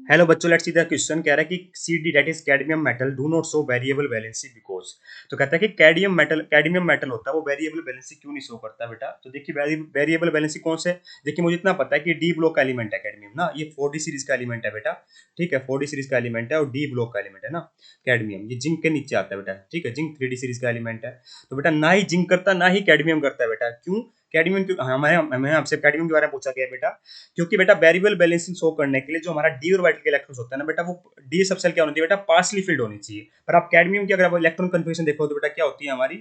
Hello बच्चों, let's see the question. कह रहा है कि see that is cadmium metal do not show variable valency because. तो कहता है कि कैडमियम मेटल होता है वो वेरिएबल वैलेंसी क्यों नहीं शो करता बेटा। तो देखिए वेरिएबल वैलेंसी कौन से। देखिए मुझे इतना पता है कि डी ब्लॉक का एलिमेंट है कैडमियम ना, ये 4D सीरीज का एलिमेंट है बेटा। ठीक है, 4D सीरीज का एलिमेंट है और डी ब्लॉक का एलिमेंट है ना कैडमियम। ये जिंक के नीचे आता है बेटा। ठीक है, जिंक 3D सीरीज का एलिमेंट है। तो बेटा ना ही जिंक करता ना ही कैडमियम करता है बेटा। क्यों कैडमियम क्यों, हमें हमें आपसे कैडमियम के बारे में पूछा गया बेटा। क्योंकि बेटा वेरिएबल बैलेंसिंग शो करने के लिए जो हमारा डी ऑर्बिटल के इलेक्ट्रॉन्स होता है ना बेटा, वो डी सबसेल क्या होनी चाहिए बेटा, पार्सली फिल्ड होनी चाहिए। पर आप कैडमियम की अगर आप इलेक्ट्रॉन कन्फिग्रेशन देखो तो बेटा क्या होती है हमारी,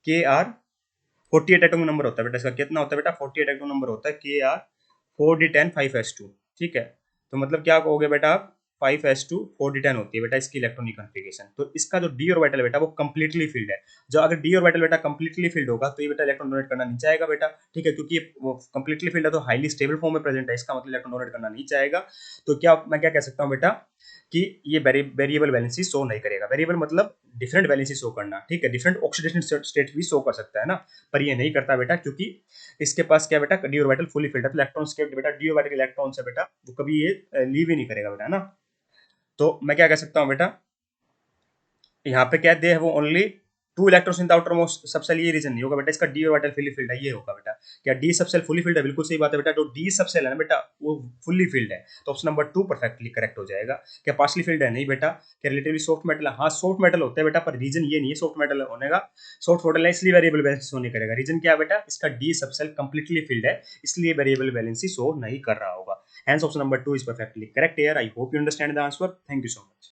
के आर 48 एटॉमिक नंबर होता है बेटा। इसका कितना होता है बेटा, 48 एटॉमिक नंबर होता है, के आर 4d10 5s2। ठीक है, तो मतलब क्या कहोगे बेटा आप, 5s2 4d10 होती है बेटा इसकी इलेक्ट्रॉनिक कन्फिग्रेशन। तो इसका जो डी ऑर्बिटल है बेटा वो कंप्लीटली फील्ड है। जो अगर डी ऑर्बिटल बेटा कंप्लीटली फील्ड होगा तो ये बेटा इलेक्ट्रॉन डोनेट करना नहीं चाहेगा बेटा। ठीक है, क्योंकि ये कंप्लीटली फील्ड है तो हाईली स्टेबल फॉर्म में प्रेजेंट है, इसका मतलब इलेक्ट्रॉन डोनेट करना नहीं चाहेगा। तो क्या मैं क्या कह सकता हूँ बेटा कि ये वेरिएबल वैलेंसी शो नहीं करेगा। वेरिएबल मतलब डिफरेंट वैलेंसी शो करना। ठीक है, डिफरेंट ऑक्सीडेशन स्टेट भी शो कर सकता है ना, पर ये नहीं करता बेटा क्योंकि इसके पास क्या बेटा, डी ऑर्बिटल फुली फिल्ड है। तो इलेक्ट्रॉन्स के बेटा डी ऑर्बिटल इलेक्ट्रॉन से बेटा वो कभी ये लीव ही नहीं करेगा बेटा ना। तो मैं क्या कह सकता हूँ बेटा, यहाँ पे क्या दे है वो only two electrons in the outer most subshell. ये रीजन नहीं होगा बेटा, इसका डी ऑर्बिटल फुली फिल्ड है, ये होगा बेटा। क्या डी सबसेल फुली फिल्ड है, बिल्कुल सही बात है बेटा। जो डी सबसेल है ना बेटा वो फुली फिल्ड है, तो ऑप्शन नंबर 2 परफेक्टली करेक्ट हो जाएगा। क्या पार्शली फिल्ड है, नहीं बेटा। क्या रिलेटिवली सॉफ्ट मेटल है, हाँ सॉफ्ट मेटल होता है बेटा, पर रीजन ये नहीं है सॉफ्ट मेटल होने का। सॉफ्ट मेटल है इसलिए वेरिएबल बैलेंस शो नहीं करेगा। रीजन क्या है बेटा, इसका डी सबसेल कंप्लीटली फिल्ड है, इसलिए वेरिएबल बैलेंस शो नहीं कर रहा होगा। Hence option number 2 is perfectly correct here. I hope you understand the answer. Thank you so much.